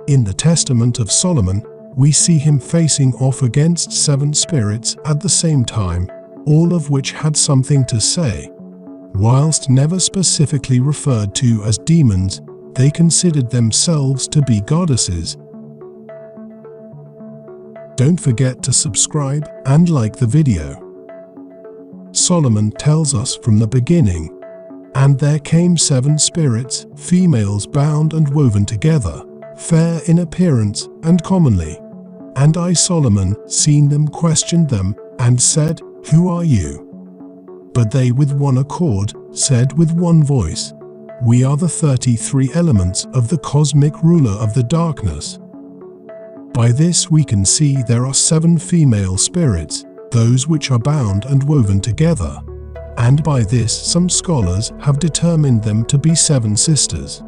In the Testament of Solomon, we see him facing off against 7 spirits at the same time, all of which had something to say. Whilst never specifically referred to as demons, they considered themselves to be goddesses. Don't forget to subscribe and like the video. Solomon tells us from the beginning, "And there came 7 spirits, females bound and woven together, fair in appearance and comely. And I, Solomon, seen them, questioned them, and said, Who are you? But they with one accord said with one voice, We are the 33 elements of the cosmic ruler of the darkness." By this we can see there are 7 female spirits, those which are bound and woven together. And by this some scholars have determined them to be 7 sisters.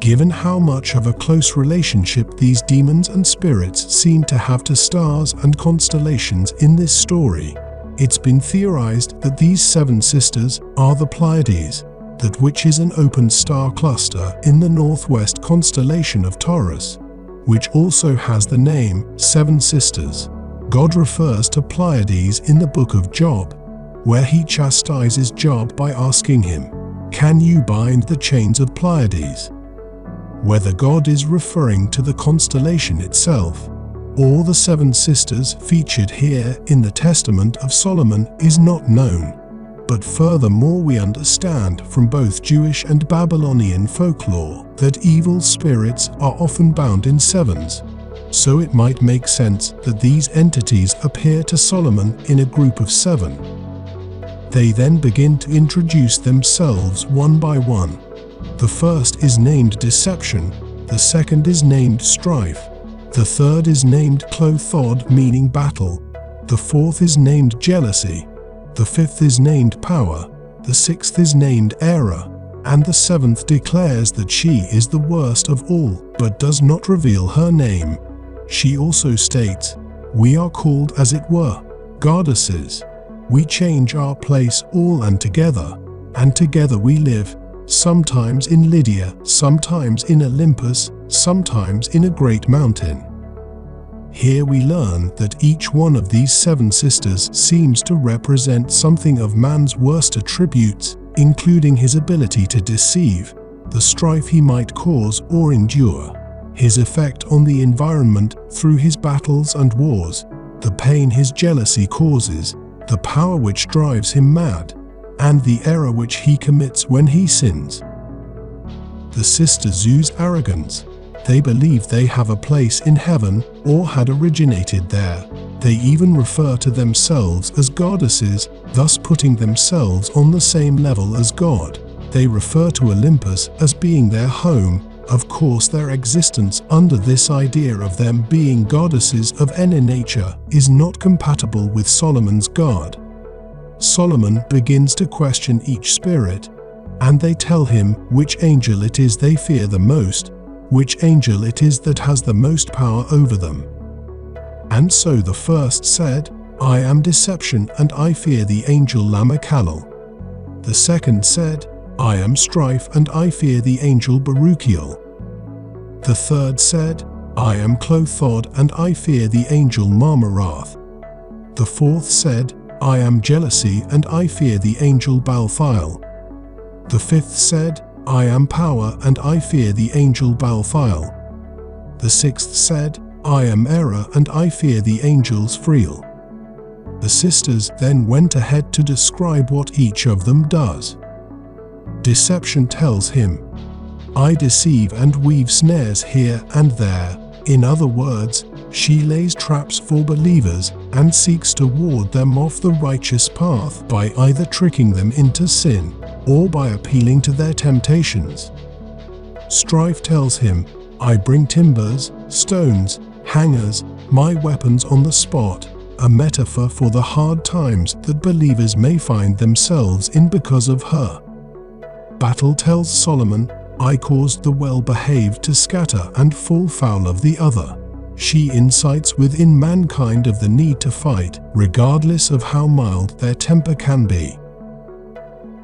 Given how much of a close relationship these demons and spirits seem to have to stars and constellations in this story, it's been theorized that these 7 sisters are the Pleiades, that which is an open star cluster in the northwest constellation of Taurus, which also has the name 7 Sisters. God refers to Pleiades in the book of Job, where he chastises Job by asking him, "Can you bind the chains of Pleiades?" Whether God is referring to the constellation itself, or the 7 sisters featured here in the Testament of Solomon is not known. But furthermore, we understand from both Jewish and Babylonian folklore that evil spirits are often bound in 7s. So it might make sense that these entities appear to Solomon in a group of 7. They then begin to introduce themselves one by one. The first is named Deception, the second is named Strife, the third is named Clothod, meaning battle, the fourth is named Jealousy, the fifth is named Power, the sixth is named Error, and the 7th declares that she is the worst of all, but does not reveal her name. She also states, "We are called, as it were, goddesses. We change our place all and together we live, sometimes in Lydia, sometimes in Olympus, sometimes in a great mountain." Here we learn that each one of these 7 sisters seems to represent something of man's worst attributes, including his ability to deceive, the strife he might cause or endure, his effect on the environment through his battles and wars, the pain his jealousy causes, the power which drives him mad, and the error which he commits when he sins. The sisters use arrogance. They believe they have a place in heaven or had originated there. They even refer to themselves as goddesses, thus putting themselves on the same level as God. They refer to Olympus as being their home. Of course, their existence under this idea of them being goddesses of any nature is not compatible with Solomon's God. Solomon begins to question each spirit, and they tell him which angel it is they fear the most, which angel it is that has the most power over them. And so the first said, "I am Deception, and I fear the angel Lamachalal." The second said, "I am Strife, and I fear the angel Baruchiel." The third said, "I am Clothod, and I fear the angel Marmarath." The fourth said, "I am Jealousy, and I fear the angel Balthiel." The fifth said, "I am Power, and I fear the angel Balthiel." The sixth said, "I am Error, and I fear the angel Sphriel." The sisters then went ahead to describe what each of them does. Deception tells him, "I deceive and weave snares here and there." In other words, she lays traps for believers and seeks to ward them off the righteous path by either tricking them into sin or by appealing to their temptations. Strife tells him, "I bring timbers, stones, hangers, my weapons on the spot," a metaphor for the hard times that believers may find themselves in because of her. Battle tells Solomon, "I caused the well-behaved to scatter and fall foul of the other." She incites within mankind of the need to fight, regardless of how mild their temper can be.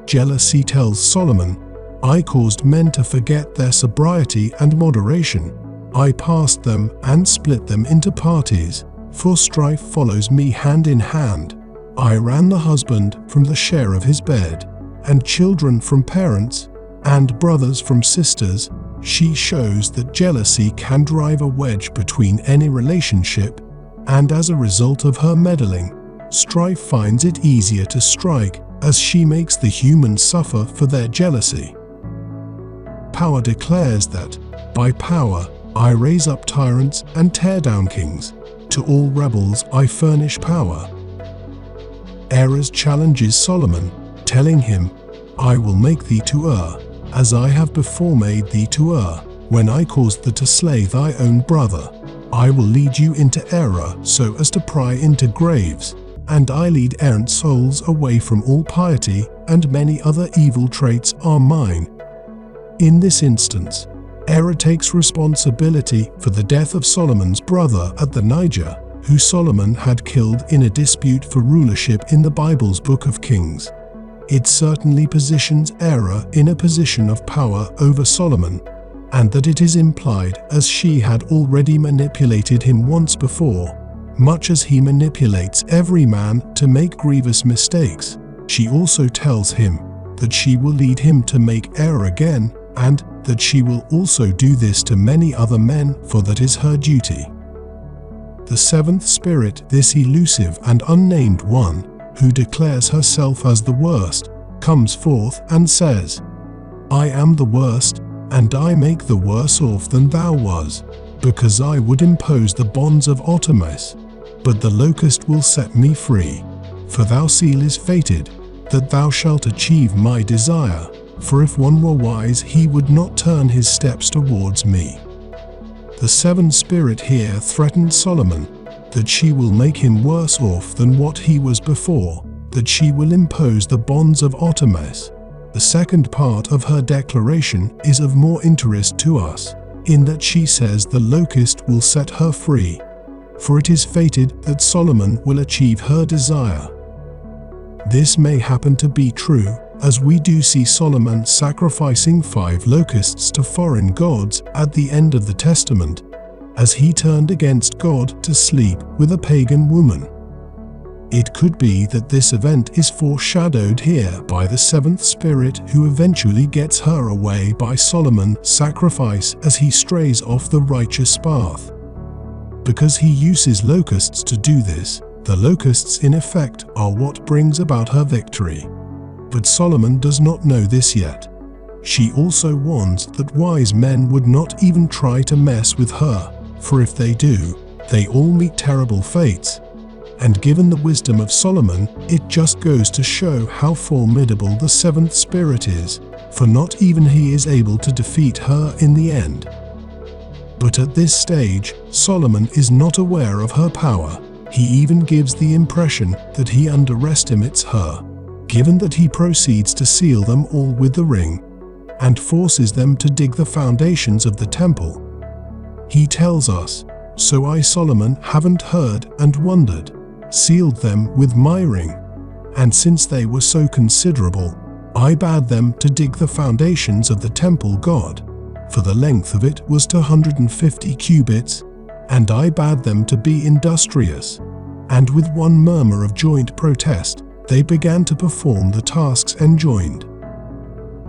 Jealousy tells Solomon, "I caused men to forget their sobriety and moderation." I passed them and split them into parties, for strife follows me hand in hand. I ran the husband from the share of his bed, and children from parents, and brothers from sisters. She shows that jealousy can drive a wedge between any relationship, and as a result of her meddling, strife finds it easier to strike, as she makes the humans suffer for their jealousy. Power declares that, by power, I raise up tyrants and tear down kings. To all rebels I furnish power. Errors challenges Solomon, telling him, I will make thee to err, as I have before made thee to err, when I caused thee to slay thy own brother. I will lead you into error so as to pry into graves, and I lead errant souls away from all piety, and many other evil traits are mine. In this instance, error takes responsibility for the death of Solomon's brother at the Niger, who Solomon had killed in a dispute for rulership in the Bible's Book of Kings. It certainly positions error in a position of power over Solomon, and that it is implied as she had already manipulated him once before, much as he manipulates every man to make grievous mistakes. She also tells him that she will lead him to make error again, and that she will also do this to many other men, for that is her duty. The seventh spirit, this elusive and unnamed one, who declares herself as the worst, comes forth and says, I am the worst, and I make the worse off than thou was, because I would impose the bonds of Artemis, but the locust will set me free. For thou seal is fated, that thou shalt achieve my desire, for if one were wise he would not turn his steps towards me. The seventh spirit here threatened Solomon, that she will make him worse off than what he was before, that she will impose the bonds of Artemis. The second part of her declaration is of more interest to us, in that she says the locust will set her free, for it is fated that Solomon will achieve her desire. This may happen to be true, as we do see Solomon sacrificing 5 locusts to foreign gods at the end of the Testament, as he turned against God to sleep with a pagan woman. It could be that this event is foreshadowed here by the seventh spirit who eventually gets her away by Solomon's sacrifice as he strays off the righteous path. Because he uses locusts to do this, the locusts in effect are what brings about her victory. But Solomon does not know this yet. She also warns that wise men would not even try to mess with her, for if they do, they all meet terrible fates. And given the wisdom of Solomon, it just goes to show how formidable the seventh spirit is, for not even he is able to defeat her in the end. But at this stage, Solomon is not aware of her power. He even gives the impression that he underestimates her, given that he proceeds to seal them all with the ring, and forces them to dig the foundations of the temple. He tells us, So I, Solomon, haven't heard and wondered, sealed them with my ring, and since they were so considerable, I bade them to dig the foundations of the temple God, for the length of it was 250 cubits, and I bade them to be industrious. And with one murmur of joint protest, they began to perform the tasks enjoined.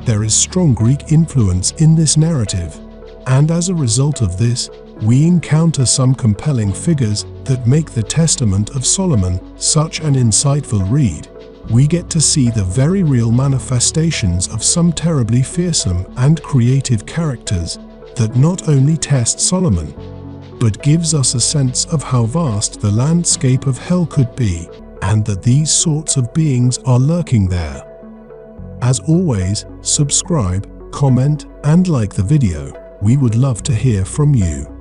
There is strong Greek influence in this narrative, and as a result of this, we encounter some compelling figures that make the Testament of Solomon such an insightful read. We get to see the very real manifestations of some terribly fearsome and creative characters that not only test Solomon, but gives us a sense of how vast the landscape of hell could be, and that these sorts of beings are lurking there. As always, subscribe, comment, and like the video. We would love to hear from you.